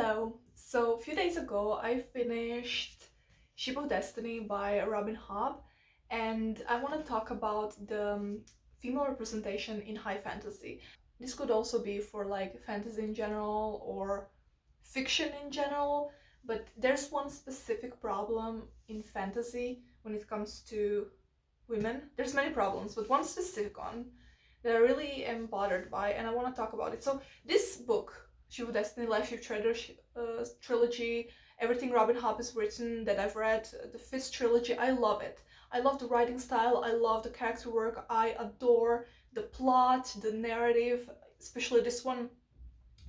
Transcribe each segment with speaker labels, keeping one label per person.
Speaker 1: Hello. So a few days ago I finished Ship of Destiny by Robin Hobb, and I want to talk about the female representation in high fantasy. This could also be for like fantasy in general or fiction in general, but there's one specific problem in fantasy when it comes to women. There's many problems, but one specific one that I really am bothered by, and I want to talk about it. So this book, She of Destiny, liveship trilogy, everything Robin Hobb has written that I've read, the fifth trilogy, I love it. I love the writing style, I love the character work, I adore the plot, the narrative, especially this one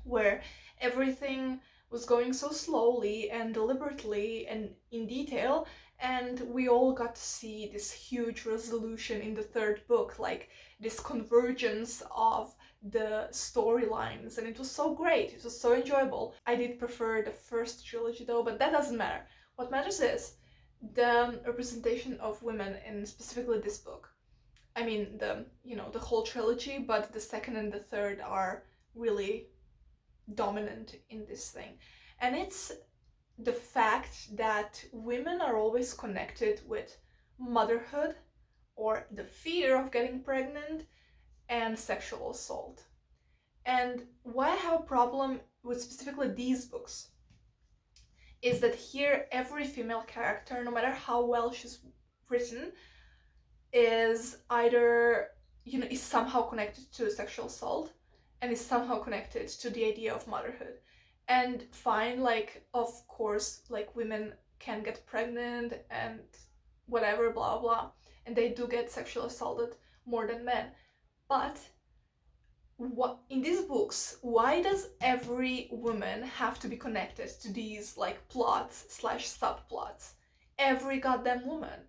Speaker 1: where everything was going so slowly and deliberately and in detail, and we all got to see this huge resolution in the third book, like this convergence of the storylines, and it was so great, it was so enjoyable. I did prefer the first trilogy though, but that doesn't matter. What matters is the representation of women in specifically this book. I mean, the whole trilogy, but the second and the third are really dominant in this thing. And it's the fact that women are always connected with motherhood or the fear of getting pregnant and sexual assault. And why I have a problem with specifically these books is that here every female character, no matter how well she's written, is either, is somehow connected to sexual assault and is somehow connected to the idea of motherhood. And fine, like, of course, like, women can get pregnant and whatever, blah blah, and they do get sexually assaulted more than men. But what in these books, why does every woman have to be connected to these like plots slash subplots? Every goddamn woman.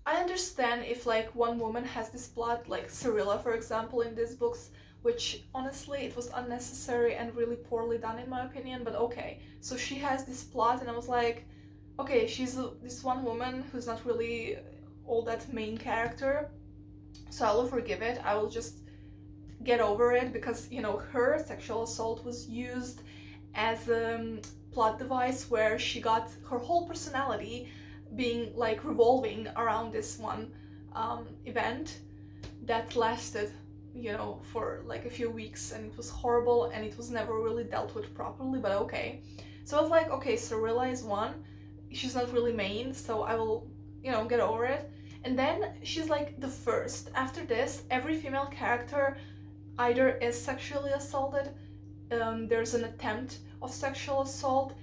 Speaker 1: I understand if like one woman has this plot, like Cyrilla, for example, in these books, which honestly it was unnecessary and really poorly done in my opinion, but okay. So she has this plot, and I was like, okay, she's this one woman who's not really all that main character, so I will forgive it. I will just get over it because, her sexual assault was used as a plot device where she got her whole personality being like revolving around this one event that lasted, for like a few weeks, and it was horrible and it was never really dealt with properly, but okay. So I was like, okay, Cyrilla is one, she's not really main, so I will, get over it. And then she's like the first. After this, every female character either is sexually assaulted, there's an attempt of sexual assault.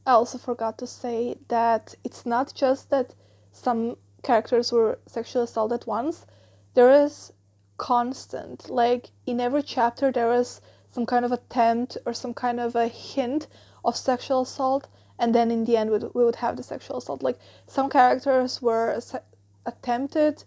Speaker 1: I also forgot to say that it's not just that some characters were sexually assaulted once. There is constant, like in every chapter, there is some kind of attempt or some kind of a hint of sexual assault, and then in the end, we would have the sexual assault. Like some characters were attempted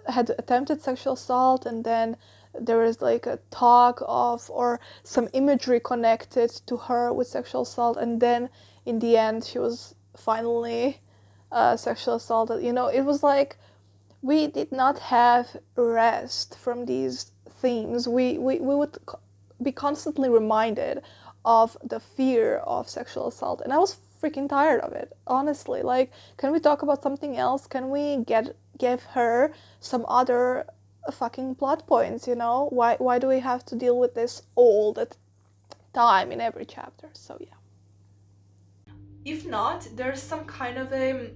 Speaker 1: had attempted sexual assault, and then there is like a talk of or some imagery connected to her with sexual assault, and then in the end she was finally sexual assaulted. It was like we did not have rest from these themes. We would be constantly reminded of the fear of sexual assault, and I was freaking tired of it, honestly. Like, can we talk about something else? Can we give her some other fucking plot points? Why do we have to deal with this all the time in every chapter? So yeah. If not, there's some kind of a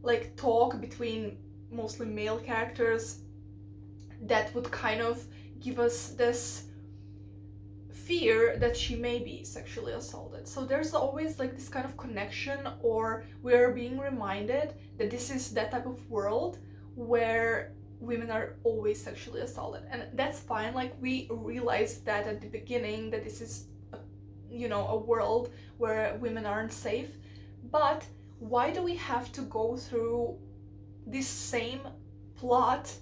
Speaker 1: like talk between mostly male characters that would kind of give us this fear that she may be sexually assaulted. So there's always like this kind of connection, or we're being reminded that this is that type of world where women are always sexually assaulted, and that's fine. Like, we realize that at the beginning, that this is a world where women aren't safe, but why do we have to go through this same plot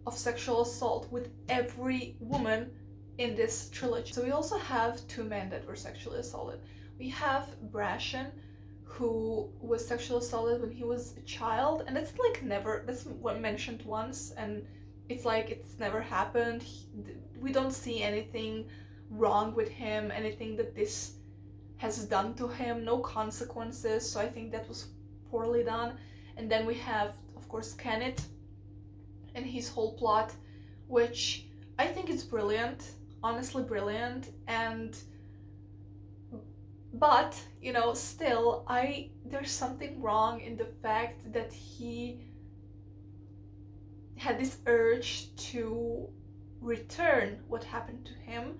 Speaker 1: of sexual assault with every woman in this trilogy? So we also have two men that were sexually assaulted. We have Brashen, who was sexually assaulted when he was a child, and that's mentioned once, and it's like it's never happened. We don't see anything wrong with him, anything that this has done to him, no consequences. So I think that was poorly done. And then we have, of course, Kenneth and his whole plot, which I think is brilliant, honestly brilliant. And but still, there's something wrong in the fact that he had this urge to return what happened to him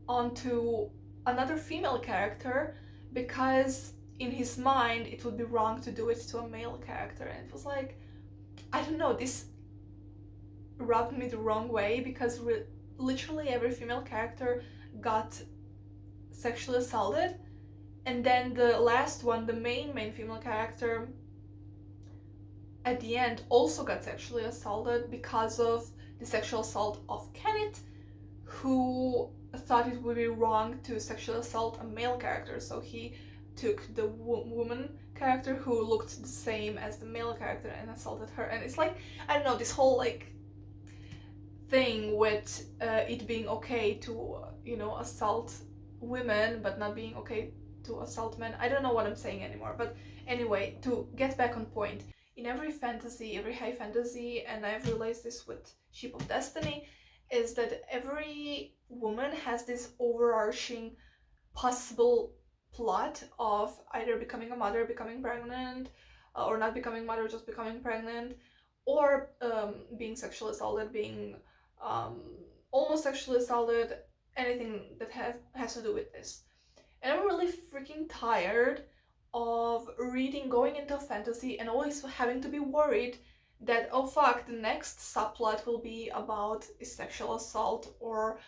Speaker 1: onto another female character, because in his mind it would be wrong to do it to a male character. And it was like, I don't know, this rubbed me the wrong way, because literally every female character got sexually assaulted, and then the last one, the main female character, at the end also got sexually assaulted because of the sexual assault of Kenneth, who thought it would be wrong to sexually assault a male character, so he took the woman character who looked the same as the male character and assaulted her. And it's like, I don't know, this whole like thing with it being okay to assault women but not being okay to assault men. I don't know what I'm saying anymore, but anyway, to get back on point, in every fantasy, every high fantasy, and I've realized this with Sheep of Destiny, is that every woman has this overarching possible plot of either becoming a mother, becoming pregnant, or not becoming mother, just becoming pregnant, or being sexually assaulted, being um, almost sexually assaulted, anything that has to do with this. And I'm really freaking tired of going into fantasy and always having to be worried that, oh fuck, the next subplot will be about a sexual assault or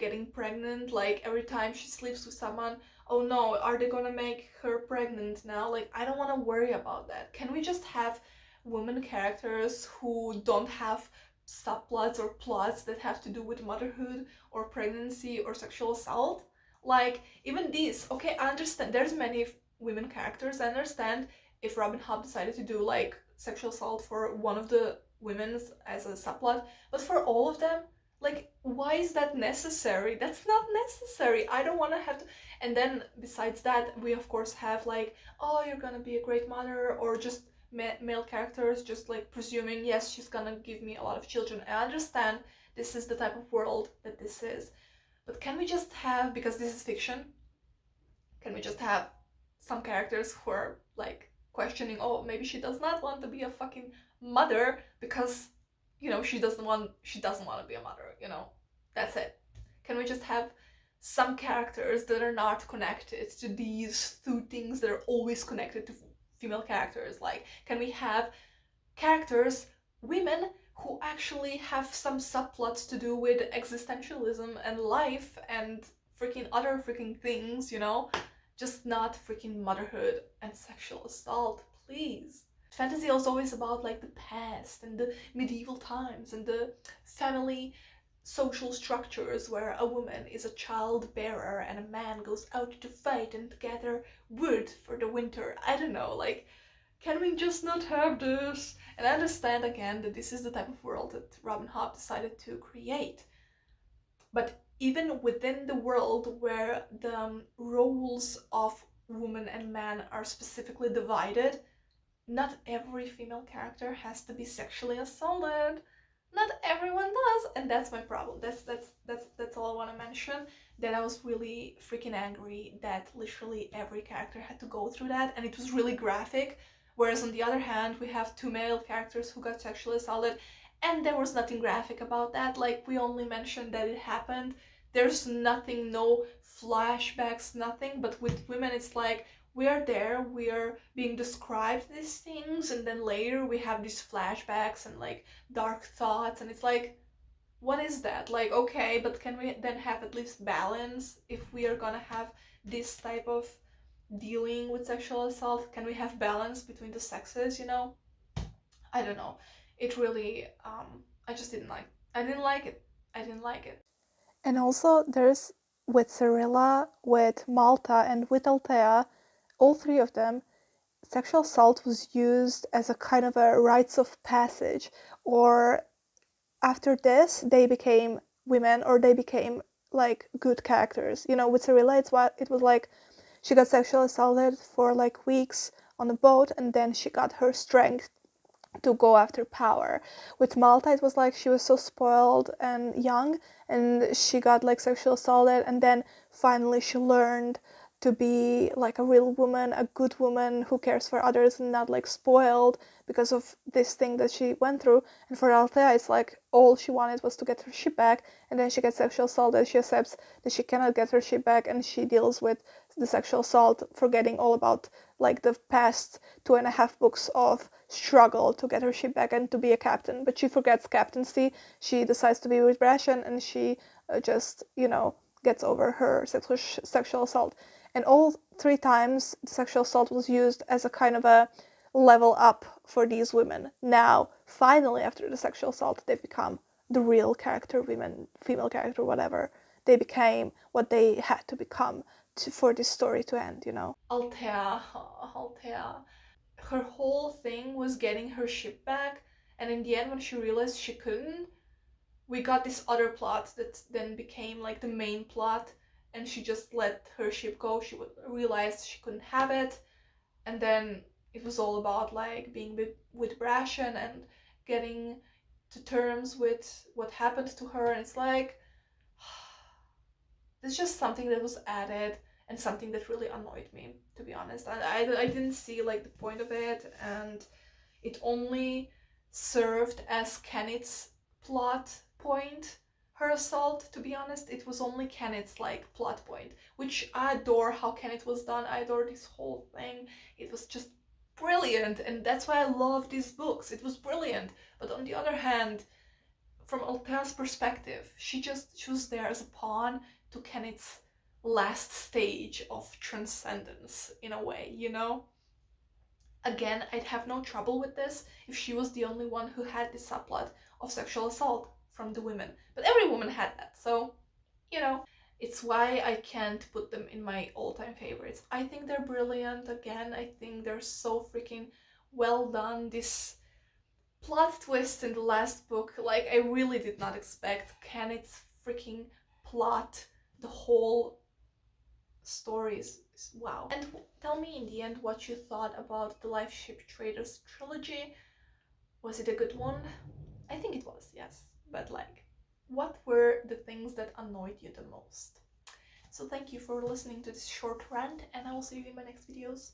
Speaker 1: getting pregnant. Like every time she sleeps with someone, oh no, are they gonna make her pregnant now? Like, I don't want to worry about that. Can we just have women characters who don't have subplots or plots that have to do with motherhood or pregnancy or sexual assault? Like, even these, okay, I understand there's many women characters. I understand if Robin Hobb decided to do like sexual assault for one of the women's as a subplot, but for all of them, like, why is that necessary? That's not necessary. I don't want to have to. And then besides that, we of course have like, oh, you're gonna be a great mother, or just male characters just like presuming, yes, she's gonna give me a lot of children. I understand this is the type of world that this is, but can we just have, because this is fiction, can we just have some characters who are like questioning, oh, maybe she does not want to be a fucking mother because she doesn't want to be a mother. That's it. Can we just have some characters that are not connected to these two things that are always connected to female characters? Like, can we have characters, women, who actually have some subplots to do with existentialism and life and freaking other freaking things, just not freaking motherhood and sexual assault, please. Fantasy is always about like the past and the medieval times and the family social structures where a woman is a child bearer and a man goes out to fight and gather wood for the winter. I don't know, like, can we just not have this? And I understand again that this is the type of world that Robin Hobb decided to create. But even within the world where the roles of woman and man are specifically divided, not every female character has to be sexually assaulted. Not everyone does, and that's my problem. That's all I want to mention. That I was really freaking angry that literally every character had to go through that, and it was really graphic. Whereas on the other hand, we have two male characters who got sexually assaulted, and there was nothing graphic about that. Like, we only mentioned that it happened. There's nothing, no flashbacks, nothing. But with women, it's like, we are there, we are being described these things, and then later we have these flashbacks and like dark thoughts, and it's like, what is that? Like, okay, but can we then have at least balance if we are gonna have this type of dealing with sexual assault? Can we have balance between the sexes? I don't know. It really, I just didn't like. I didn't like it. I didn't like it.
Speaker 2: And also, there's with Cyrilla, with Malta, and with Althea, all three of them, sexual assault was used as a kind of a rites of passage, or after this, they became women or they became like good characters. You know, with Cirilla, it was like she got sexually assaulted for like weeks on a boat, and then she got her strength to go after power. With Malta, it was like she was so spoiled and young, and she got like sexually assaulted, and then finally she learned to be like a real woman, a good woman who cares for others and not like spoiled because of this thing that she went through. And for Althea, it's like all she wanted was to get her ship back, and then she gets sexual assaulted. She accepts that she cannot get her ship back, and she deals with the sexual assault, forgetting all about like the past 2.5 books of struggle to get her ship back and to be a captain. But she forgets captaincy. She decides to be with Brashen, and she just, gets over her sexual assault. And all 3 times, the sexual assault was used as a kind of a level up for these women. Now, finally, after the sexual assault, they've become the real character women, female character, whatever. They became what they had to become for this story to end.
Speaker 1: Althea, Althea. Her whole thing was getting her ship back, and in the end, when she realized she couldn't, we got this other plot that then became like the main plot, and she just let her ship go. She realized she couldn't have it, and then it was all about like being with Brashen and getting to terms with what happened to her. And it's like, it's just something that was added and something that really annoyed me, to be honest. I didn't see like the point of it, and it only served as Kenneth's plot point. Her assault, to be honest, it was only Kenneth's like plot point, which I adore how Kenneth was done. I adore this whole thing. It was just brilliant, and that's why I love these books. It was brilliant. But on the other hand, from Althea's perspective, she was there as a pawn to Kenneth's last stage of transcendence in a way. Again, I'd have no trouble with this if she was the only one who had this subplot of sexual assault from the women. But every woman had that, so, you know, it's why I can't put them in my all-time favorites. I think they're brilliant. Again, I think they're so freaking well done. This plot twist in the last book, like, I really did not expect Kenneth's freaking plot, the whole story is wow. And tell me in the end what you thought about the Life Ship Traders trilogy. Was it a good one? I think it was, yes. But like, what were the things that annoyed you the most? So thank you for listening to this short rant, and I will see you in my next videos.